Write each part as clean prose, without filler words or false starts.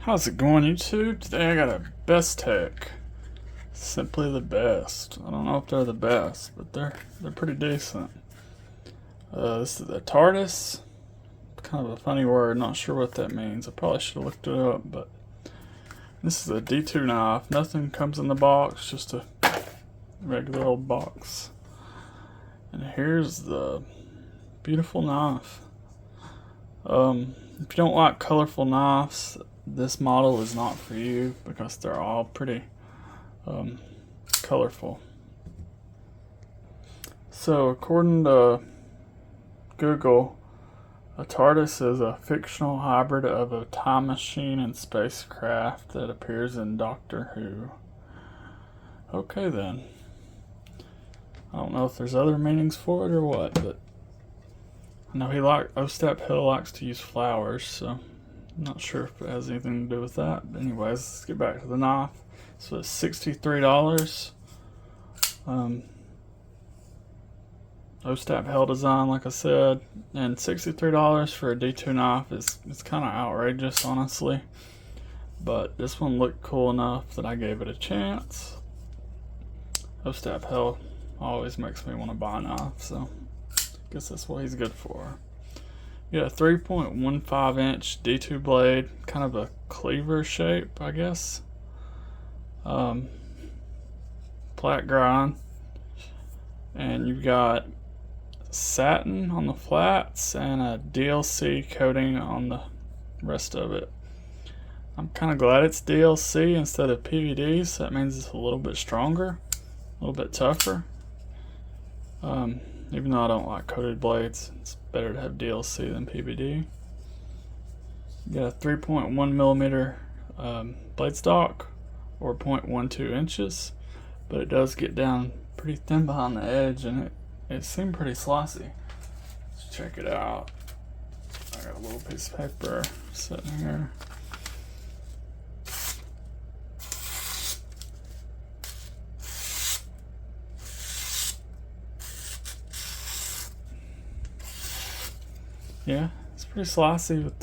How's it going, YouTube? Today I got a Best Tech. Simply the best. I don't know if they're the best, but they're pretty decent. This is a TARDIS. Kind of a funny word, not sure what that means. I probably should have looked it up, but this is a D2 knife. Nothing comes in the box, just a regular old box. And here's the beautiful knife. If you don't like colorful knives, this model is not for you because they're all pretty colorful. So according to Google, a TARDIS is a fictional hybrid of a time machine and spacecraft that appears in Doctor Who. Okay then. I don't know if there's other meanings for it or what, but I know Ostap Hill likes to use flowers, so I'm not sure if it has anything to do with that. But anyways, let's get back to the knife. So it's $63. Ostap Hill design, like I said, and $63 for a D2 knife is kind of outrageous, honestly. But this one looked cool enough that I gave it a chance. Ostap Hill always makes me want to buy a knife, so I guess that's what he's good for. You got a 3.15 inch D2 blade, kind of a cleaver shape, I guess. Flat grind, and you've got satin on the flats and a DLC coating on the rest of it. I'm kind of glad it's DLC instead of PVD, so that means it's a little bit stronger, a little bit tougher. Even though I don't like coated blades, it's better to have DLC than PVD. You got a 3.1 millimeter blade stock, or 0.12 inches, but it does get down pretty thin behind the edge, and it seemed pretty slicey. Let's check it out. I got a little piece of paper sitting here. Yeah, it's pretty slicey, but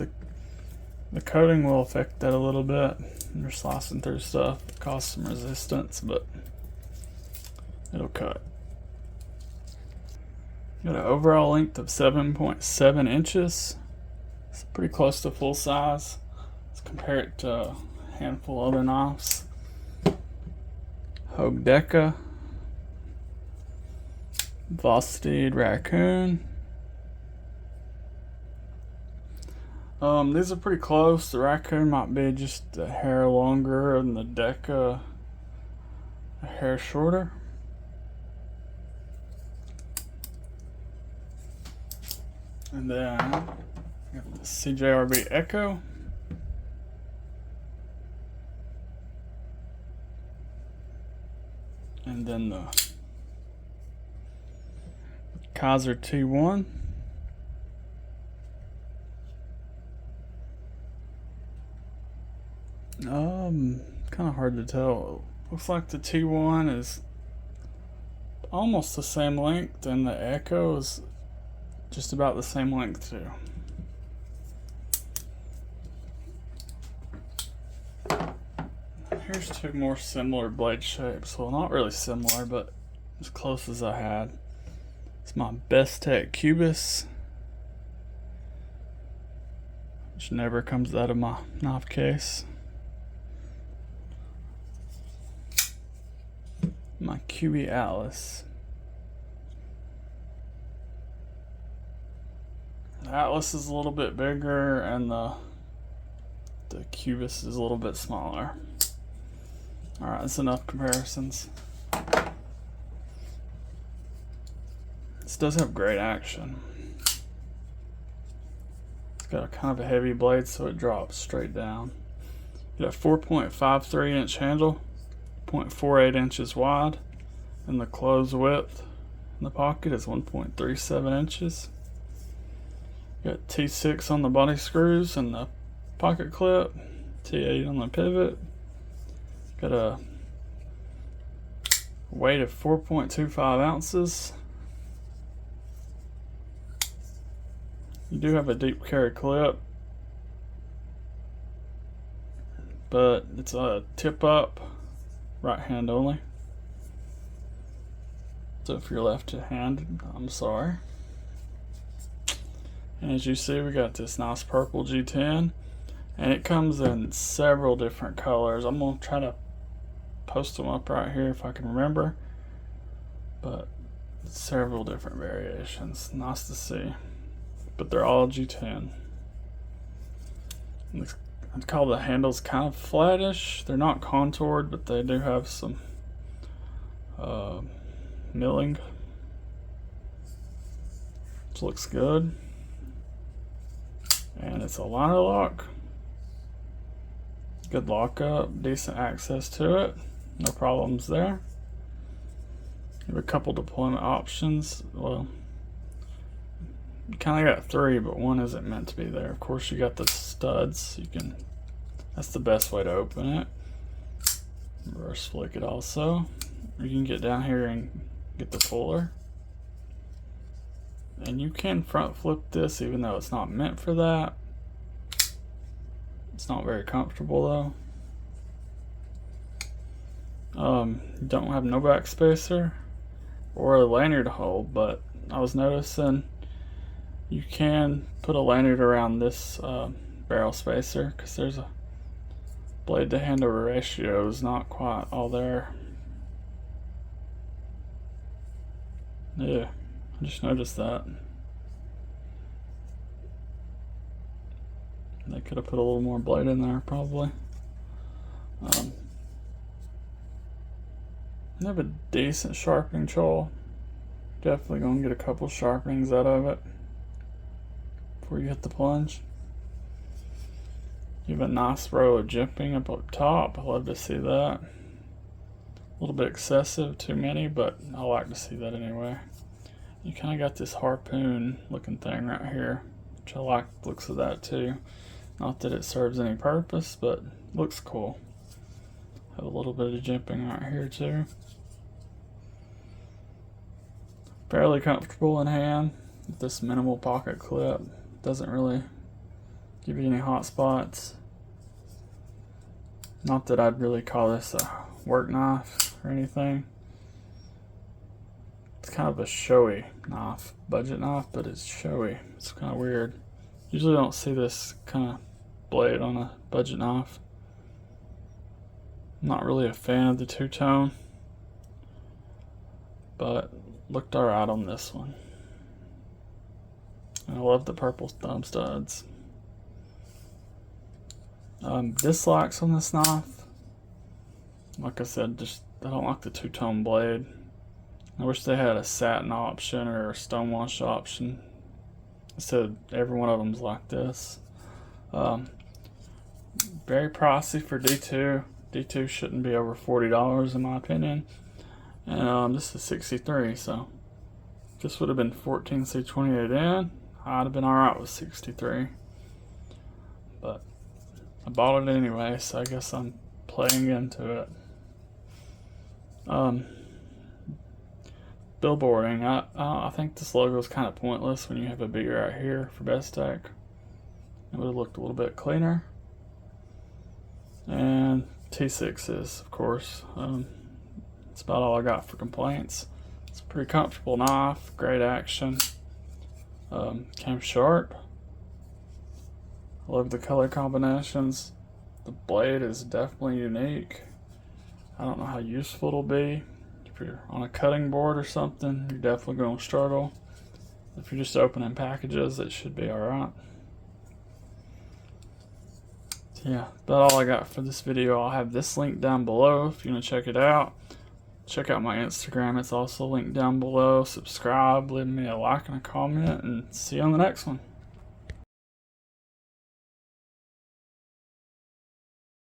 the coating will affect that a little bit. You're slicing through stuff, it causes some resistance, but it'll cut. You got an overall length of 7.7 inches. It's pretty close to full size. Let's compare it to a handful of other knives. Hogue Deca, Vosteed Raccoon. These are pretty close. The Raccoon might be just a hair longer and the Deca a hair shorter. And then we got the CJRB Echo. And then the Kaiser T1. Kind of hard to tell. Looks like the T1 is almost the same length, and the Echo is just about the same length too. Here's two more similar blade shapes. Well, not really similar, but as close as I had. It's my Best Tech Cubis, which never comes out of my knife case. My QB Atlas. The Atlas is a little bit bigger, and the Cubis is a little bit smaller. Alright, that's enough comparisons. This does have great action. It's got a kind of a heavy blade, so it drops straight down. You got a 4.53 inch handle, 0.48 inches wide, and the closed width in the pocket is 1.37 inches. You got T6 on the body screws and the pocket clip, T8 on the pivot. Got a weight of 4.25 ounces. You do have a deep carry clip. but it's a tip up, right hand only. So if you're left-handed, I'm sorry. And as you see, we got this nice purple G10, and it comes in several different colors. I'm gonna try to post them up right here if I can remember, but several different variations. Nice to see, but they're all G10. I'd call the handles kind of flattish. They're not contoured, but they do have some milling, which looks good. And it's a liner lock. Good lockup, decent access to it. No problems there. You have a couple deployment options. Well, you kind of got three, but one isn't meant to be there. Of course, you got the studs. You can. That's the best way to open it. Reverse flick it also. You can get down here and get the puller. And you can front flip this, even though it's not meant for that. It's not very comfortable though. You don't have no back spacer or a lanyard hole, but I was noticing you can put a lanyard around this barrel spacer because there's a blade to handle ratio is not quite all there. Yeah, I just noticed that. They could have put a little more blade in there probably. They have a decent sharpening tool. Definitely gonna get a couple sharpenings out of it before you hit the plunge. You have a nice row of jimping up top. I love to see that. A little bit excessive, too many, but I like to see that anyway. You kind of got this harpoon looking thing right here, which I like the looks of that too. Not that it serves any purpose, but looks cool. Have a little bit of jimping right here too. Fairly comfortable in hand with this minimal pocket clip. Doesn't really give you any hot spots. Not that I'd really call this a work knife or anything. It's kind of a showy knife, budget knife, but it's showy. It's kind of weird. Usually don't see this kind of blade on a budget knife. I'm not really a fan of the two-tone, but looked alright on this one. And I love the purple thumb studs. Dislikes on this knife, like I said, just I don't like the two-tone blade. I wish they had a satin option or a stonewash option. Instead, every one of them's like this. Very pricey for D2. D2 shouldn't be over $40 in my opinion. And this is 63, so this would have been 14C28N. I'd have been alright with 63. But I bought it anyway, so I guess I'm playing into it. Billboarding. I think this logo is kind of pointless when you have a B right here for Bestech. It would have looked a little bit cleaner. And T6s, of course. That's about all I got for complaints. It's a pretty comfortable knife, great action. Came sharp. I love the color combinations. The blade is definitely unique. I don't know how useful it'll be. If you're on a cutting board or something, you're definitely going to struggle. If you're just opening packages, it should be alright. Yeah, about all I got for this video. I'll have this link down below if you want to check it out. Check out my Instagram, it's also linked down below. Subscribe, leave me a like and a comment, and see you on the next one.